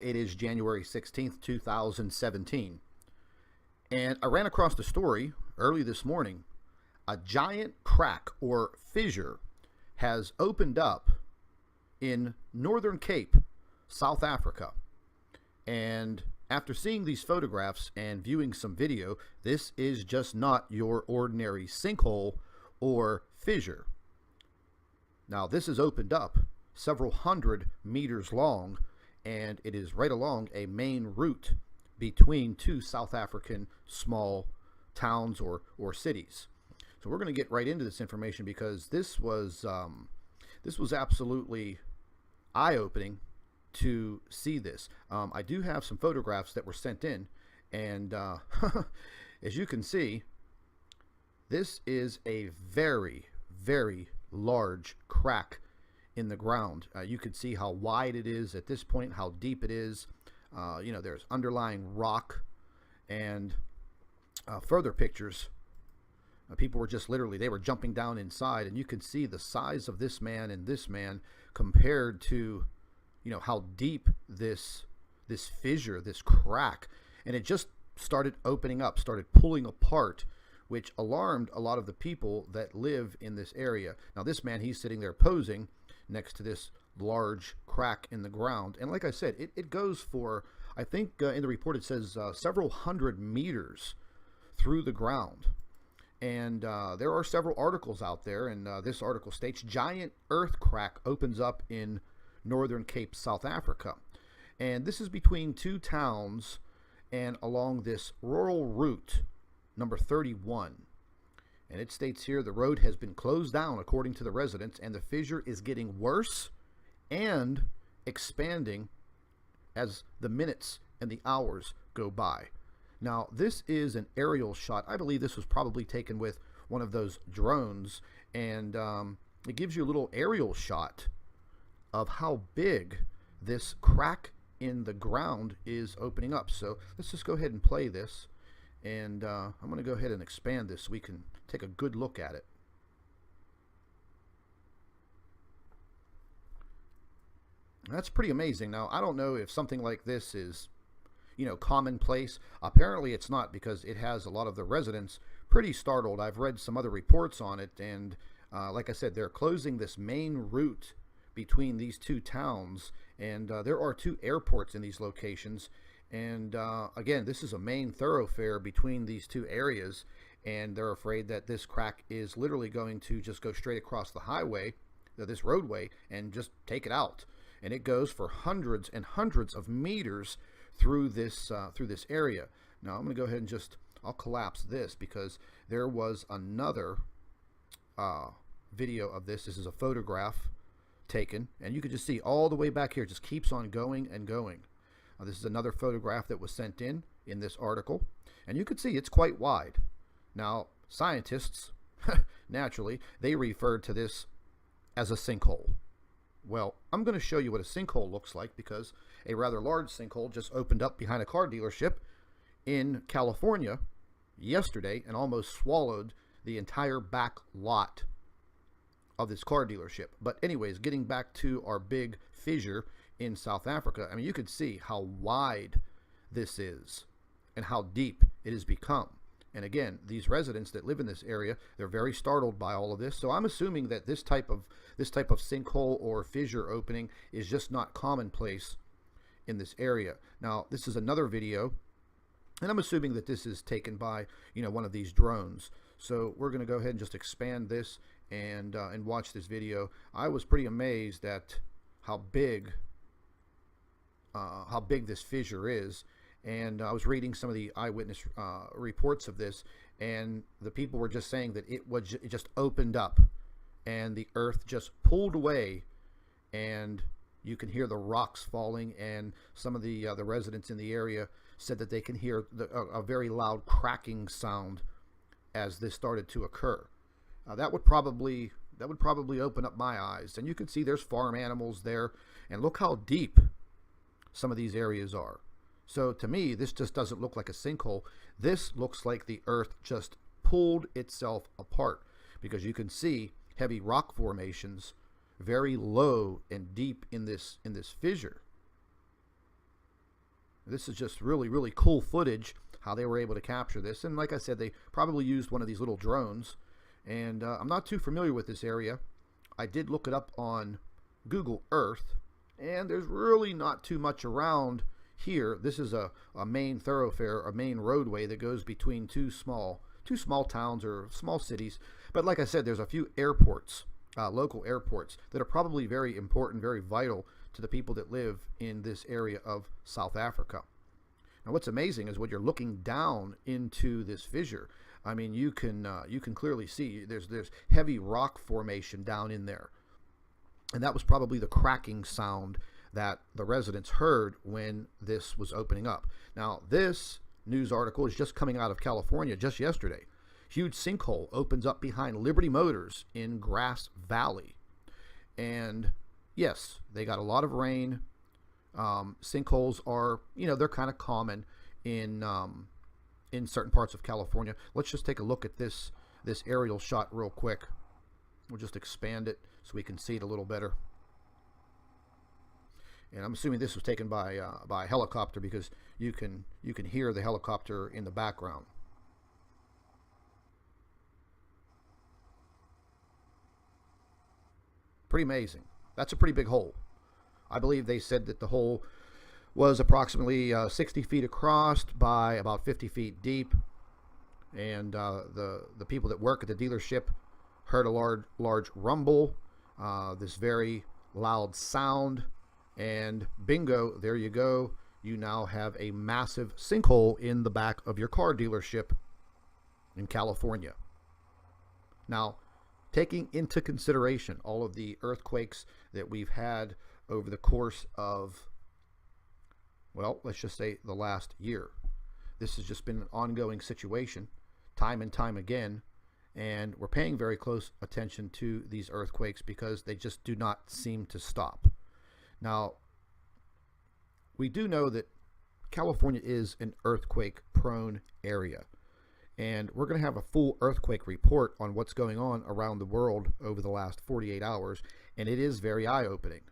It is January 16th, 2017. And I ran across the story early this morning. A giant crack or fissure has opened up in Northern Cape, South Africa. And after seeing these photographs and viewing some video, this is just not your ordinary sinkhole or fissure. Now, this has opened up several hundred meters long, and it is right along a main route between two South African small towns or cities. So we're going to get right into this information because this was absolutely eye-opening to see this. I do have some photographs that were sent in, and as you can see, this is a very, very large crack in the ground. You can see how wide it is at this point, how deep it is. There's underlying rock, and further pictures. People were just literally, they were jumping down inside, and you can see the size of this man and this man compared to, how deep this fissure, this crack, and it just started opening up, started pulling apart, which alarmed a lot of the people that live in this area. Now, this man, he's sitting there posing next to this large crack in the ground. And like I said, it goes for, I think in the report it says several hundred meters through the ground. And there are several articles out there, and this article states, giant earth crack opens up in Northern Cape, South Africa. And this is between two towns and along this rural route, number 31. And it states here, the road has been closed down according to the residents, and the fissure is getting worse and expanding as the minutes and the hours go by. Now, this is an aerial shot. I believe this was probably taken with one of those drones, and it gives you a little aerial shot of how big this crack in the ground is opening up. So let's just go ahead and play this, and I'm going to go ahead and expand this so we can take a good look at it. That's pretty amazing. Now, I don't know if something like this is, commonplace. Apparently it's not, because it has a lot of the residents pretty startled. I've read some other reports on it, and like I said, they're closing this main route between these two towns, and there are two airports in these locations. And again, this is a main thoroughfare between these two areas, and they're afraid that this crack is literally going to just go straight across the highway, this roadway, and just take it out. And it goes for hundreds and hundreds of meters through this area. Now I'm going to go ahead and I'll collapse this, because there was another video of this. This is a photograph taken, and you can just see all the way back here, it just keeps on going and going. This is another photograph that was sent in this article, and you can see it's quite wide. Now, scientists, naturally, they referred to this as a sinkhole. Well, I'm going to show you what a sinkhole looks like, because a rather large sinkhole just opened up behind a car dealership in California yesterday and almost swallowed the entire back lot of this car dealership. But anyways, getting back to our big fissure in South Africa, I mean, you can see how wide this is and how deep it has become. And again, these residents that live in this area, they're very startled by all of this. So I'm assuming that this type of sinkhole or fissure opening is just not commonplace in this area. Now, this is another video, and I'm assuming that this is taken by, one of these drones. So we're going to go ahead and just expand this and watch this video. I was pretty amazed at how big this fissure is. And I was reading some of the eyewitness reports of this, and the people were just saying that it just opened up, and the earth just pulled away, and you can hear the rocks falling. And some of the residents in the area said that they can hear a very loud cracking sound as this started to occur. That would probably open up my eyes, and you can see there's farm animals there, and look how deep some of these areas are. So to me, this just doesn't look like a sinkhole. This looks like the earth just pulled itself apart, because you can see heavy rock formations very low and deep in this fissure. This is just really, really cool footage, how they were able to capture this. And like I said, they probably used one of these little drones. And I'm not too familiar with this area. I did look it up on Google Earth, and there's really not too much around here. This is a main thoroughfare, a main roadway that goes between two small towns or small cities. But like I said, there's a few airports, local airports, that are probably very important, very vital to the people that live in this area of South Africa. Now, what's amazing is when you're looking down into this fissure, I mean, you can clearly see there's heavy rock formation down in there, and that was probably the cracking sound that the residents heard when this was opening up. Now, this news article is just coming out of California just yesterday. Huge sinkhole opens up behind Liberty Motors in Grass Valley, and yes, they got a lot of rain. Sinkholes are, they're kind of common in certain parts of California. Let's just take a look at this aerial shot real quick. We'll just expand it so we can see it a little better. And I'm assuming this was taken by a helicopter, because you can hear the helicopter in the background. Pretty amazing. That's a pretty big hole. I believe they said that the hole was approximately 60 feet across by about 50 feet deep. And the people that work at the dealership heard a large rumble, this very loud sound, and bingo, there you go. You now have a massive sinkhole in the back of your car dealership in California. Now, taking into consideration all of the earthquakes that we've had over the course of, well, let's just say the last year. This has just been an ongoing situation, time and time again, and we're paying very close attention to these earthquakes because they just do not seem to stop. Now, we do know that California is an earthquake-prone area, and we're going to have a full earthquake report on what's going on around the world over the last 48 hours, and it is very eye-opening.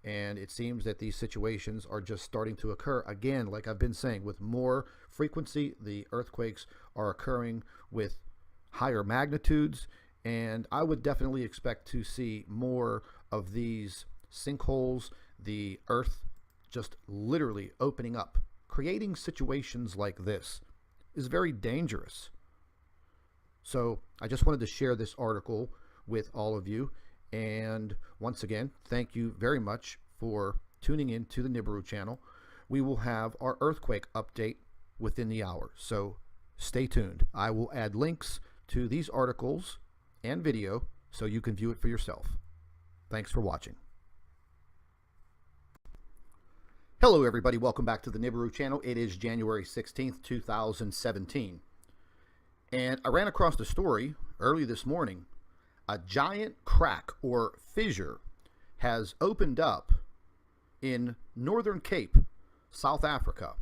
And it seems that these situations are just starting to occur again. Like I've been saying, with more frequency, the earthquakes are occurring with higher magnitudes, and I would definitely expect to see more of these sinkholes, the earth just literally opening up. Creating situations like this is very dangerous. So I just wanted to share this article with all of you. And once again, thank you very much for tuning in to the Nibiru channel. We will have our earthquake update within the hour, so stay tuned. I will add links to these articles and video so you can view it for yourself. Thanks for watching. Hello everybody, welcome back to the Nibiru channel. It is January 16th, 2017. And I ran across a story early this morning. A giant crack or fissure has opened up in Northern Cape, South Africa.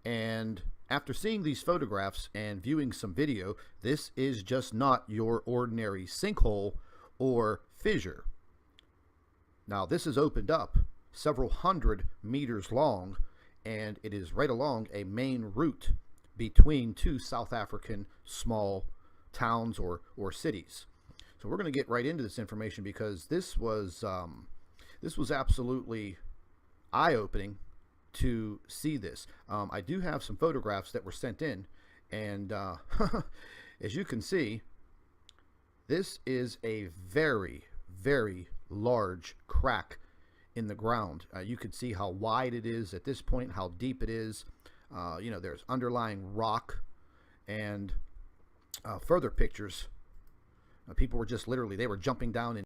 And after seeing these photographs and viewing some video, this is just not your ordinary sinkhole or fissure. Now, this has opened up several hundred meters long, and it is right along a main route between two South African small towns or cities. So we're going to get right into this information because this was absolutely eye-opening to see this. I do have some photographs that were sent in, and as you can see, this is a very, very large crack in the ground. You can see how wide it is at this point, how deep it is. There's underlying rock, and further pictures. People were just literally, they were jumping down